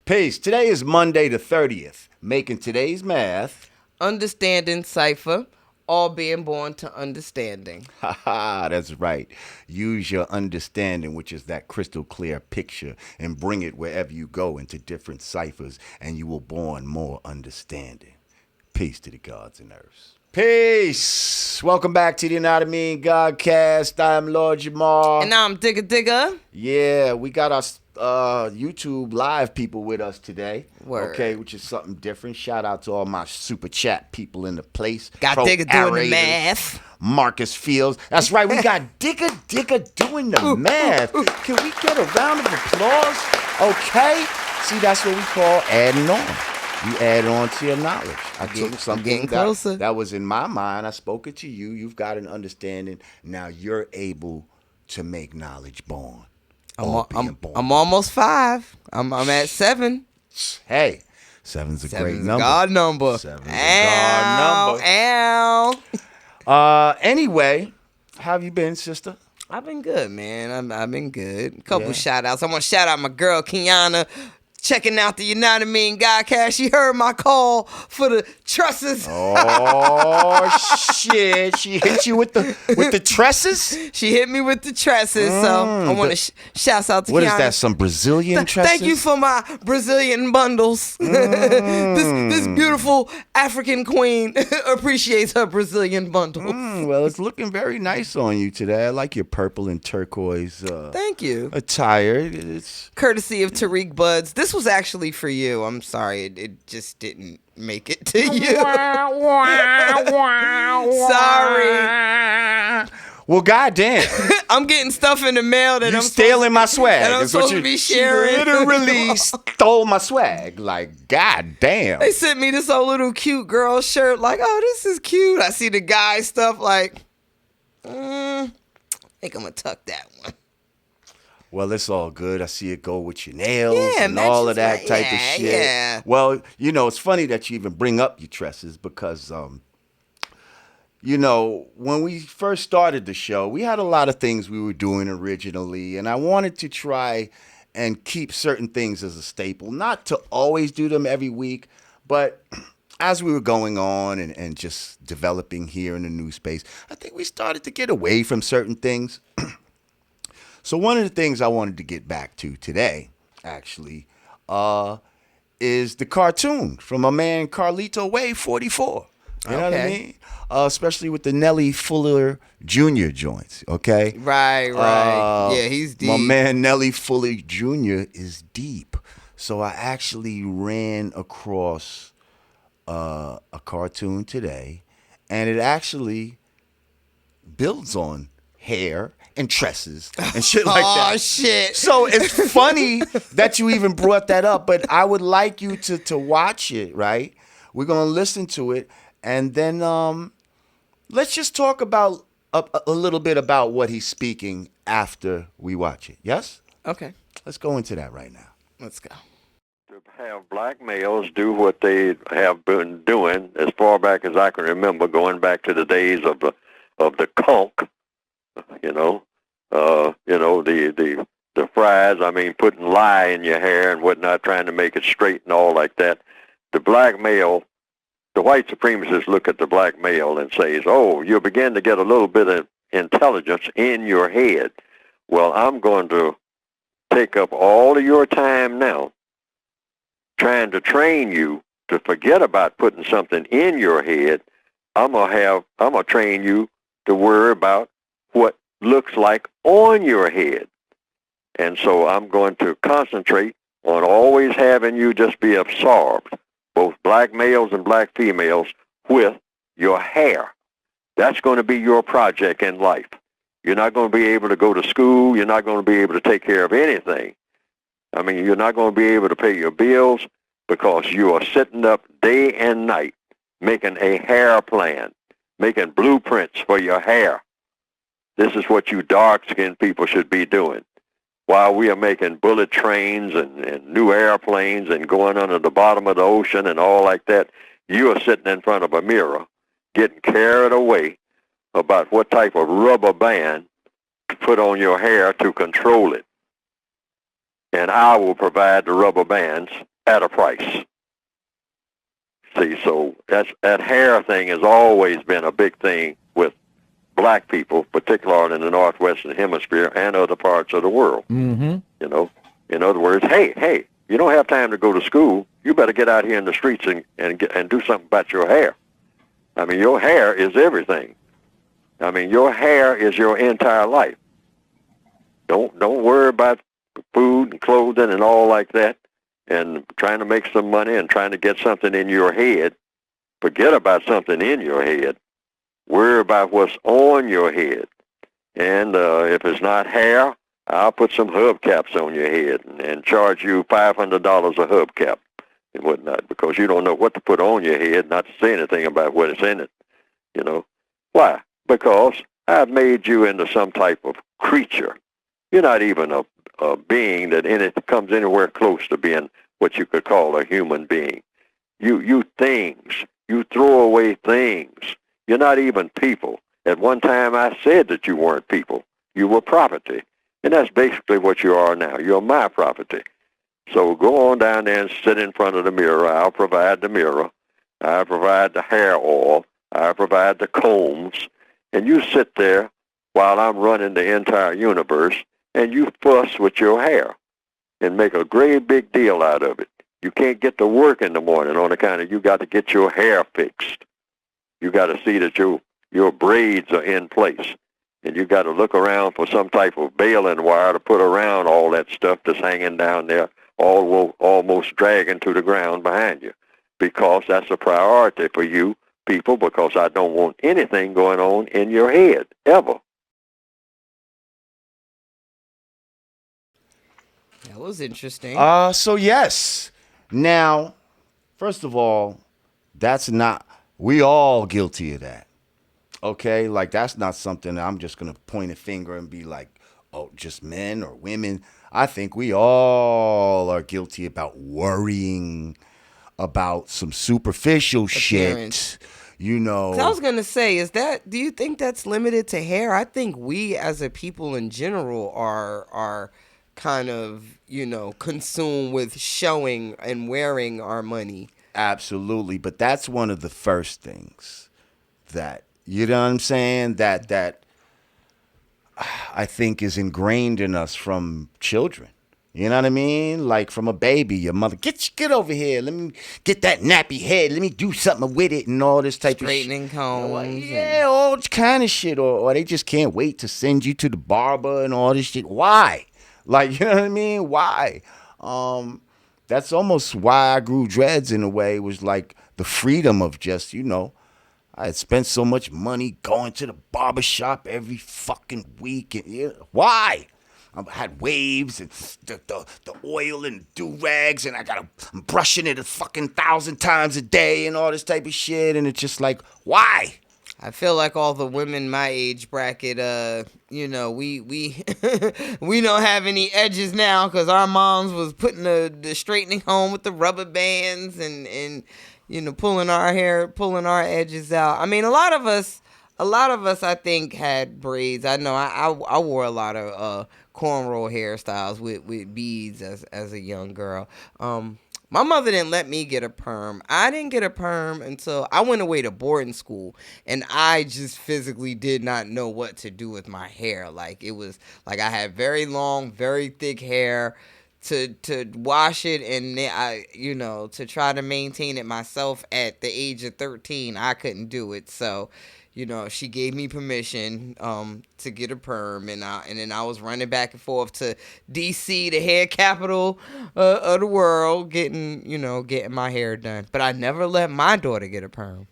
Peace. Today is Monday the 30th. Making today's math. Understanding cipher. All being born to understanding. Haha, that's right. Use your understanding, which is that crystal clear picture, and bring it wherever you go into different ciphers, and you will born more understanding. Peace to the gods and earths. Peace. Welcome back to the Godcast. I'm Lord Jamar. And I'm Digga. Yeah, we got our YouTube live people with us today. Word. Okay, which is something different. Shout out to all my super chat people in the place. Got Digga doing the math. Marcus Fields. That's right, we got Digga doing the math. Can we get a round of applause? Okay. See, that's what we call adding on. You add on to your knowledge. I took something that was in my mind. I spoke it to you. You've got an understanding. Now you're able to make knowledge born. I'm almost 5. I'm at 7. Hey, 7's a great number. God number. 7's a God number. Anyway, how have you been, sister? I've been good, man. I've been good. A couple shout outs. I want to shout out my girl Kiana. Checking out the Godcast. She heard my call for the trusses. Oh shit! She hit you with the tresses. She hit me with the tresses. So I want to shout out to what Kiana. Is that? Some Brazilian tresses? Thank you for my Brazilian bundles. This beautiful African queen appreciates her Brazilian bundles. Well, it's looking very nice on you today. I like your purple and turquoise. Thank you. Attire. It's courtesy of Tariq Buds. This was actually for you. I'm sorry, it just didn't make it to you. Sorry. Well, goddamn. I'm getting stuff in the mail that I'm stealing my swag. That I'm supposed to be sharing. She literally stole my swag. Like, goddamn. They sent me this old little cute girl shirt. Like, oh, this is cute. I see the guy stuff. Like, I think I'm gonna tuck that one. Well, it's all good. I see it go with your nails and all of that type of shit. Yeah. Well, it's funny that you even bring up your tresses because, when we first started the show, we had a lot of things we were doing originally, and I wanted to try and keep certain things as a staple. Not to always do them every week, but as we were going on and just developing here in the new space, I think we started to get away from certain things. So one of the things I wanted to get back to today, actually, is the cartoon from my man Carlito Way 44. You know what I mean? Especially with the Nelly Fuller Jr. joints, okay? Right. Yeah, he's deep. My man Nelly Fuller Jr. is deep. So I actually ran across a cartoon today, and it actually builds on hair and tresses and shit like that. Oh, shit. So it's funny that you even brought that up, but I would like you to watch it, right? We're going to listen to it, and then let's just talk about a little bit about what he's speaking after we watch it. Yes? Okay. Let's go into that right now. Let's go. To have black males do what they have been doing as far back as I can remember, going back to the days of the conch, the fries, putting lye in your hair and whatnot, trying to make it straight and all like that. The black male, the white supremacists look at the black male and says, oh, you'll begin to get a little bit of intelligence in your head. Well, I'm going to take up all of your time now trying to train you to forget about putting something in your head. I'm gonna train you to worry about what looks like on your head. And so I'm going to concentrate on always having you just be absorbed, both black males and black females, with your hair. That's going to be your project in life. You're not going to be able to go to school. You're not going to be able to take care of anything. You're not going to be able to pay your bills because you are sitting up day and night making a hair plan, making blueprints for your hair. This is what you dark-skinned people should be doing. While we are making bullet trains and new airplanes and going under the bottom of the ocean and all like that, you are sitting in front of a mirror getting carried away about what type of rubber band to put on your hair to control it. And I will provide the rubber bands at a price. See, so that hair thing has always been a big thing with black people, particularly in the Northwestern Hemisphere and other parts of the world. Mm-hmm. You know, in other words, hey, you don't have time to go to school. You better get out here in the streets and do something about your hair. I mean, your hair is everything. I mean, your hair is your entire life. Don't worry about food and clothing and all like that, and trying to make some money and trying to get something in your head. Forget about something in your head. Worry about what's on your head. And if it's not hair, I'll put some hubcaps on your head and charge you $500 a hubcap and whatnot, because you don't know what to put on your head, not to say anything about what is in it. You know. Why? Because I've made you into some type of creature. You're not even a being that comes anywhere close to being what you could call a human being. You things. You throw away things. You're not even people. At one time I said that you weren't people. You were property. And that's basically what you are now. You're my property. So go on down there and sit in front of the mirror. I'll provide the mirror. I'll provide the hair oil. I'll provide the combs. And you sit there while I'm running the entire universe, and you fuss with your hair and make a great big deal out of it. You can't get to work in the morning on account of you got to get your hair fixed. You got to see that your braids are in place. And you got to look around for some type of baling wire to put around all that stuff that's hanging down there, almost dragging to the ground behind you. Because that's a priority for you people, because I don't want anything going on in your head, ever. That was interesting. So yes. Now, first of all, we all guilty of that. Okay? Like, that's not something that I'm just going to point a finger and be like, oh, just men or women. I think we all are guilty about worrying about some superficial Appearance. shit. You know. I was gonna say, do you think that's limited to hair? I think we as a people in general are kind of, consumed with showing and wearing our money. Absolutely, but that's one of the first things that, you know what I'm saying, that I think is ingrained in us from children. You know what I mean? Like from a baby, your mother, get over here. Let me get that nappy head. Let me do something with it and all this type of shit. Straightening combs. Yeah, all kind of shit. Or they just can't wait to send you to the barber and all this shit. Why? Like, you know what I mean? Why? That's almost why I grew dreads in a way. It was like the freedom of just, I had spent so much money going to the barber shop every fucking week. And, why? I had waves and the oil and do-rags, and I'm brushing it a fucking 1,000 times a day and all this type of shit, and it's just like, why? I feel like all the women my age bracket, we we don't have any edges now because our moms was putting the straightening home with the rubber bands and pulling our hair, pulling our edges out. I mean, a lot of us I think had braids. I know I wore a lot of cornrow hairstyles with beads as a young girl. My mother didn't let me get a perm. I didn't get a perm until I went away to boarding school, and I just physically did not know what to do with my hair. Like, it was like I had very long, very thick hair. To wash it and to try to maintain it myself at the age of 13, I couldn't do it. So, she gave me permission to get a perm, and then I was running back and forth to DC, the hair capital of the world, getting my hair done. But I never let my daughter get a perm.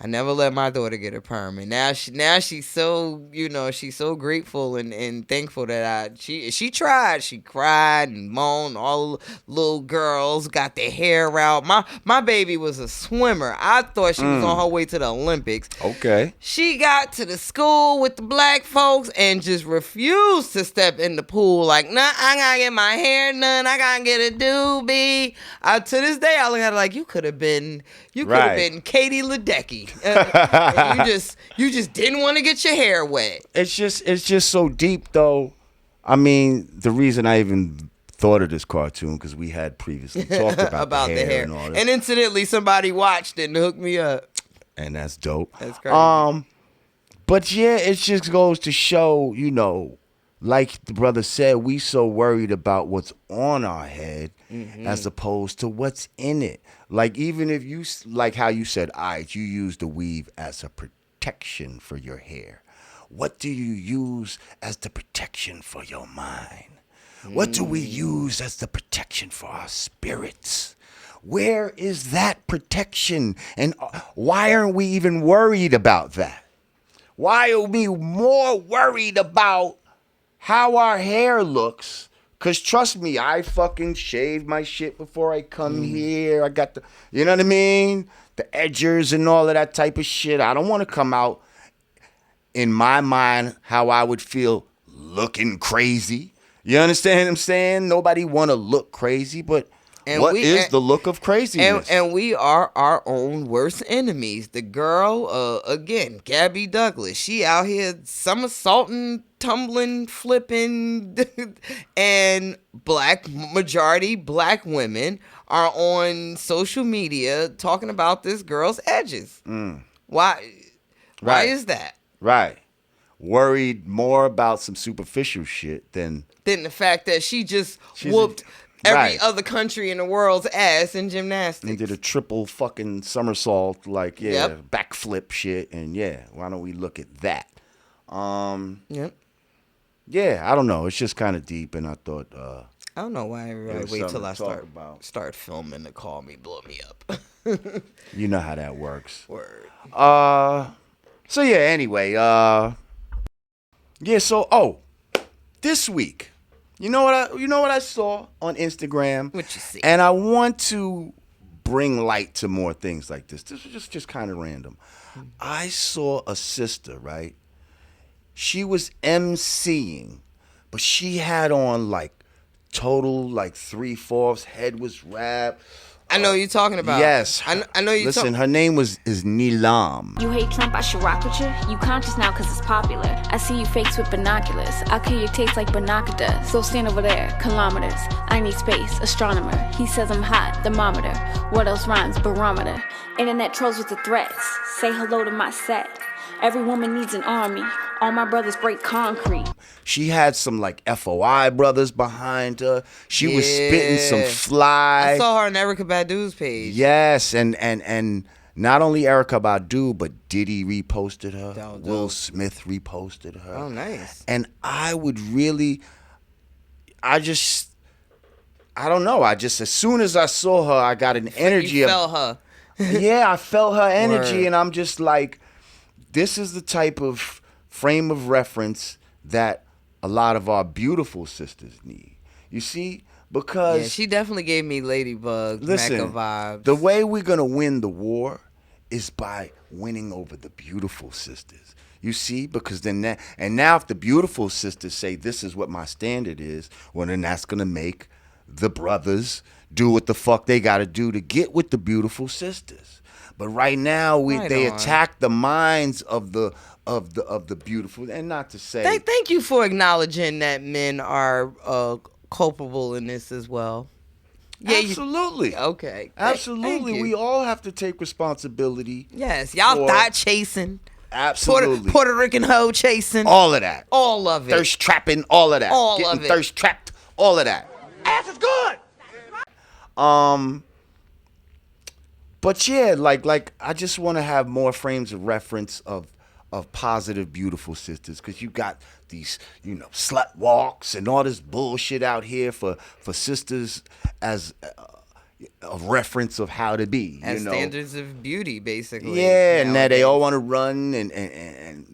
I never let my daughter get a perm, and now she's so she's so grateful and thankful that she tried. She cried and moaned. All the little girls got their hair out. My baby was a swimmer. I thought she was on her way to the Olympics. Okay. She got to the school with the black folks and just refused to step in the pool. Like, nah, I gotta get my hair done. I gotta get a doobie. To this day, I look at her like, you could have been Katie Ledecky. You just didn't want to get your hair wet. It's just so deep, though. I mean, the reason I even thought of this cartoon because we had previously talked about, the hair and all this. And incidentally, somebody watched it and hooked me up. And that's dope. That's crazy. But yeah, it just goes to show, you know, like the brother said, we so worried about what's on our head as opposed to what's in it. Like even if you, like how you said, all right, you use the weave as a protection for your hair. What do you use as the protection for your mind? What do we use as the protection for our spirits? Where is that protection? And why aren't we even worried about that? Why are we more worried about how our hair looks? Because trust me, I fucking shave my shit before I come here. I got the, you know what I mean? The edgers and all of that type of shit. I don't want to come out, in my mind, how I would feel looking crazy. You understand what I'm saying? Nobody want to look crazy, but what is the look of craziness? And we are our own worst enemies. The girl, again, Gabby Douglas, she out here somersaulting, tumbling, flipping, and majority black women are on social media talking about this girl's edges. Why is that? Right. Worried more about some superficial shit than the fact that she just whooped every other country in the world's ass in gymnastics. And did a triple fucking somersault, like, backflip shit. And why don't we look at that? Yeah, I don't know. It's just kind of deep, and I thought... I don't know why everybody wait till I start filming to call me, blow me up. You know how that works. Word. So, anyway, so, this week... You know what I saw on Instagram? What you see? And I want to bring light to more things like this. This was just kind of random. I saw a sister, right? She was emceeing, but she had on like total like 3/4 head was wrapped. I know what you're talking about. Yes. I know you're Listen, her name is Neelam. You hate Trump, I should rock with you. You conscious now cause it's popular. I see you fakes with binoculars. I'll kill your taste like Banaka does. So stand over there, kilometers. I need space, astronomer. He says I'm hot, thermometer. What else rhymes, barometer? Internet trolls with the threats. Say hello to my set. Every woman needs an army. All my brothers break concrete. She had some like FOI brothers behind her. She was spitting some fly. I saw her on Erykah Badu's page. Yes, and not only Erykah Badu, but Diddy reposted her. Will Smith reposted her. Oh, nice. And I would really, I don't know. As soon as I saw her, I got an energy. You felt her. I felt her energy, Word. and I'm just like, this is the type of frame of reference that a lot of our beautiful sisters need. You see? Because she definitely gave me Ladybug Mecca vibes. The way we're going to win the war is by winning over the beautiful sisters. You see? Because then now if the beautiful sisters say this is what my standard is, well then that's going to make the brothers do what the fuck they got to do to get with the beautiful sisters. But right now they attack the minds of the beautiful, and not to say. Thank you for acknowledging that men are culpable in this as well. Yeah, absolutely. Okay. Absolutely. Thank you. We all have to take responsibility. Yes, y'all thought chasing. Absolutely. Puerto Rican hoe chasing. All of that. All of it. Thirst trapping. All of that. All Getting of it. Thirst trapped. All of that. Ass is good. But yeah, like I just want to have more frames of reference of positive, beautiful sisters, because you got these, slut walks and all this bullshit out here for sisters as a reference of how to be, as standards of beauty, basically. Yeah, and now they all want to run and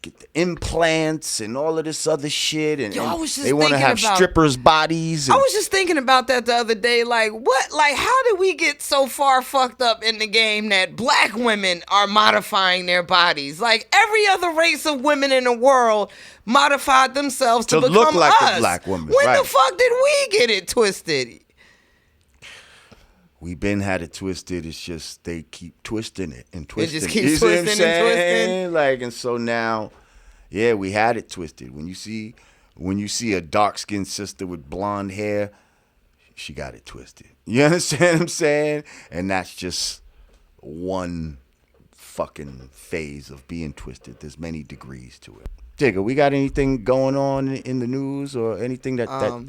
get the implants and all of this other shit, and they want to have strippers' bodies. I was just thinking about that the other day. Like, what? Like, how did we get so far fucked up in the game that black women are modifying their bodies? Like, every other race of women in the world modified themselves to become look like us. a black woman. When right. the fuck did we get it twisted? We been had it twisted. It's just they keep twisting it and twisting. It just keeps twisting and twisting. Like, and so now, we had it twisted. When you see when you see a dark-skinned sister with blonde hair, she got it twisted. You understand what I'm saying? And that's just one fucking phase of being twisted. There's many degrees to it. Digga, we got anything going on in the news or anything that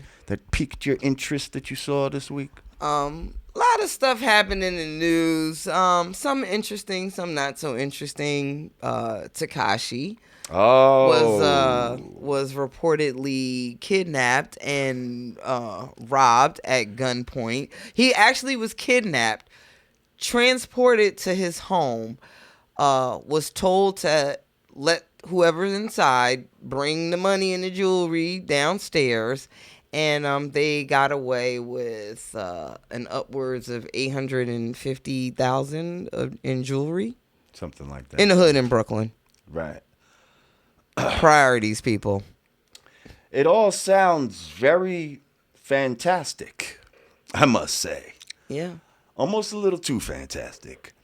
piqued your interest that you saw this week? A lot of stuff happened in the news. Some interesting, some not so interesting. Tekashi was reportedly kidnapped and robbed at gunpoint. He actually was kidnapped, transported to his home, was told to let whoever's inside bring the money and the jewelry downstairs, and they got away with an upwards of $850,000 in jewelry. Something like that. In the hood in Brooklyn. Right. Priorities, people. It all sounds very fantastic, I must say. Yeah. Almost a little too fantastic.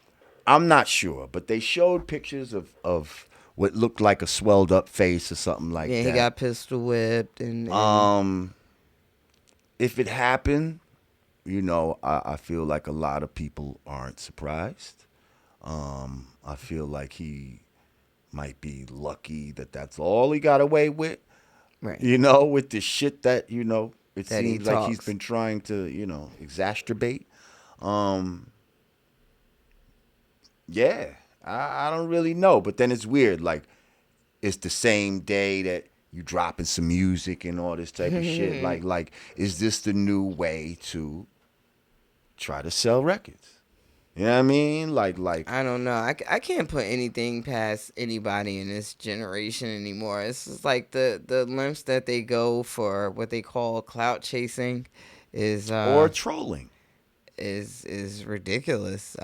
I'm not sure, but they showed pictures of what looked like a swelled up face or something like that. Yeah, he got pistol whipped and if it happened, I feel like a lot of people aren't surprised. I feel like he might be lucky that that's all he got away with. Right. With the shit that, it that seems like he's been trying to, exacerbate. Yeah, I don't really know. But then it's weird. Like, it's the same day that you dropping some music and all this type of shit. Like, is this the new way to try to sell records? You know what I mean? Like I don't know. I can't put anything past anybody in this generation anymore. It's just like the lengths that they go for what they call clout chasing is or trolling is ridiculous.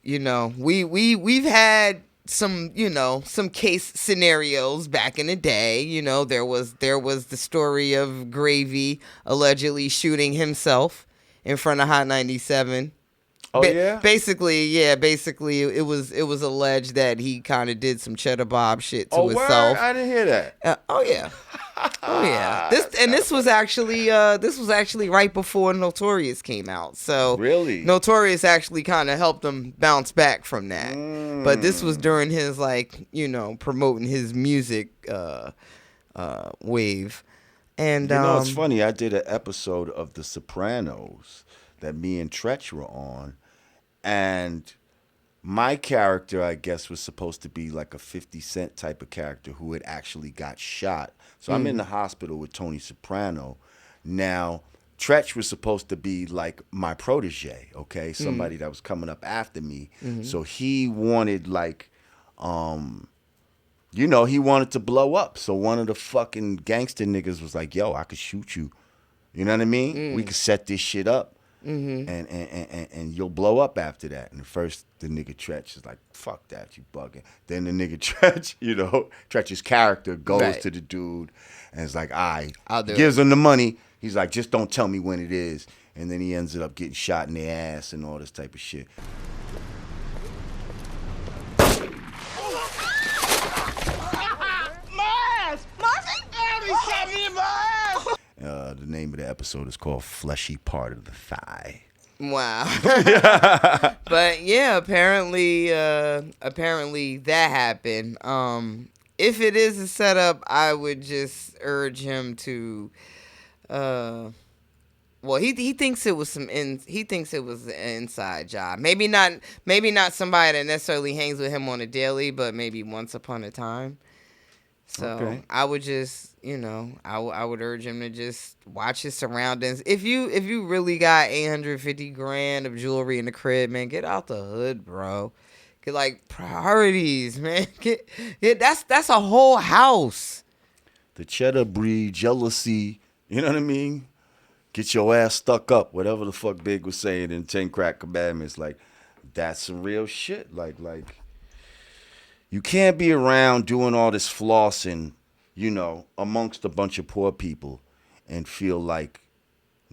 We've had some case scenarios back in the day. There was the story of Gravy allegedly shooting himself in front of Hot 97. Oh, yeah? Basically, it was alleged that he kind of did some Cheddar Bob shit to himself. Word? I didn't hear that. Oh yeah. This was actually right before Notorious came out. So really, Notorious actually kind of helped him bounce back from that. But this was during his promoting his music wave. And it's funny. I did an episode of The Sopranos that me and Tretch were on, and my character, I guess, was supposed to be like a 50 Cent type of character who had actually got shot. So I'm in the hospital with Tony Soprano. Now, Tretch was supposed to be like my protege, okay? Somebody that was coming up after me. So he wanted he wanted to blow up. So one of the fucking gangster niggas was like, yo, I could shoot you. You know what I mean? We could set this shit up. And you'll blow up after that. And first, the nigga Tretch is like, fuck that, you bugging. Then the nigga Tretch, Tretch's character goes to the dude and is like, I'll do it. Gives him the money. He's like, just don't tell me when it is. And then he ends up getting shot in the ass and all this type of shit. The name of the episode is called Fleshy Part of the Thigh. Wow. But yeah, apparently that happened. If it is a setup, I would just urge him to he thinks it was he thinks it was an inside job. Maybe not somebody that necessarily hangs with him on a daily, but maybe once upon a time. So I would just, I would urge him to just watch his surroundings. If you really got $850,000 of jewelry in the crib, man, get out the hood, bro. Get priorities, man. That's a whole house. The Cheddar breed jealousy, you know what I mean? Get your ass stuck up, whatever the fuck Big was saying in 10 Crack Commandments. Like, that's some real shit. Like. You can't be around doing all this flossing, amongst a bunch of poor people and feel like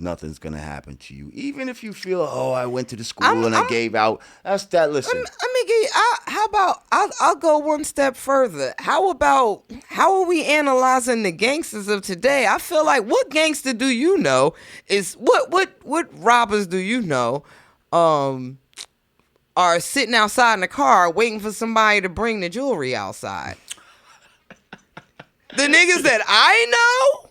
nothing's gonna happen to you. Even if you feel, oh, I went to the school and I gave out. That's that. Listen, How about I'll go one step further. How are we analyzing the gangsters of today? I feel like what gangster do you know is what robbers do you know are sitting outside in the car waiting for somebody to bring the jewelry outside. The niggas that I know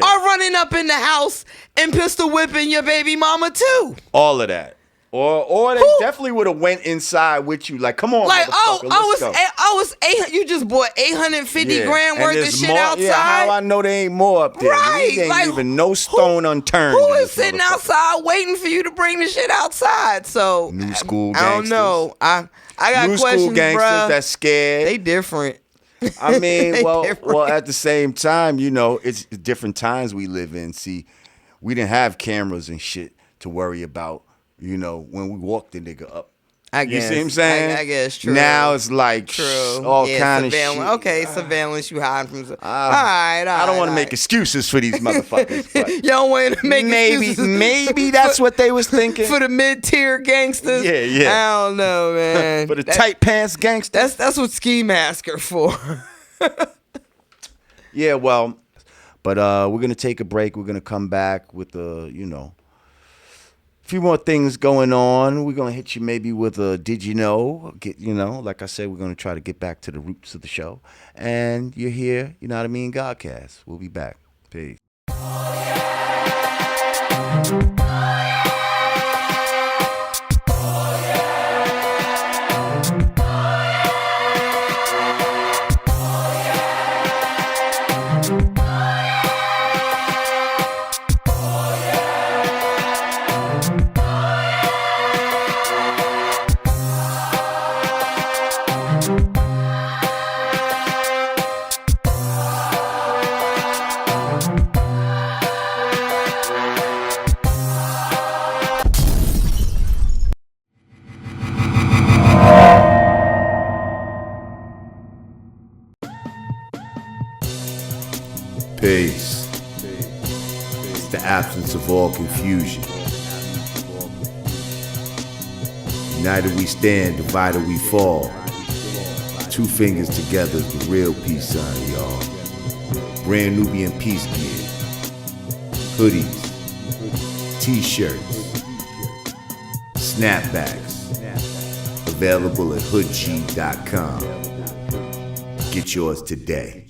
are running up in the house and pistol whipping your baby mama too. All of that. Or they definitely would have went inside with you. Like, come on, like, let's go. I was you just bought 850 grand worth of shit outside. Yeah, how I know there ain't more up there. Right. There ain't like, even no stone unturned. Who is sitting outside waiting for you to bring the shit outside? So new school gangsters. I don't know. I got new questions, school gangsters bruh. that's scared. They different. I mean, well, at the same time, you know, it's different times we live in. See, we didn't have cameras and shit to worry about, you know, when we walked the nigga up. I guess. You see what I'm saying? I guess true. Now it's like all kind of shit. Okay, surveillance, you hide from. All right. I don't want to make excuses for these motherfuckers. But you don't want to make excuses. Maybe that's what they was thinking. For the mid-tier gangsters? Yeah. I don't know, man. For the tight pants gangsters? That's what Ski Mask are for. Yeah, well, but we're going to take a break. We're going to come back with a few more things going on. We're going to hit you maybe with a did you know? Like I said, we're going to try to get back to the roots of the show. And you're here, you know what I mean, Godcast. We'll be back. Peace. Peace. It's the absence of all confusion. United we stand, divided we fall. Two fingers together is the real peace sign, y'all. Brand Nubian peace gear. Hoodies. T-shirts. Snapbacks. Available at hoodg.com. Get yours today.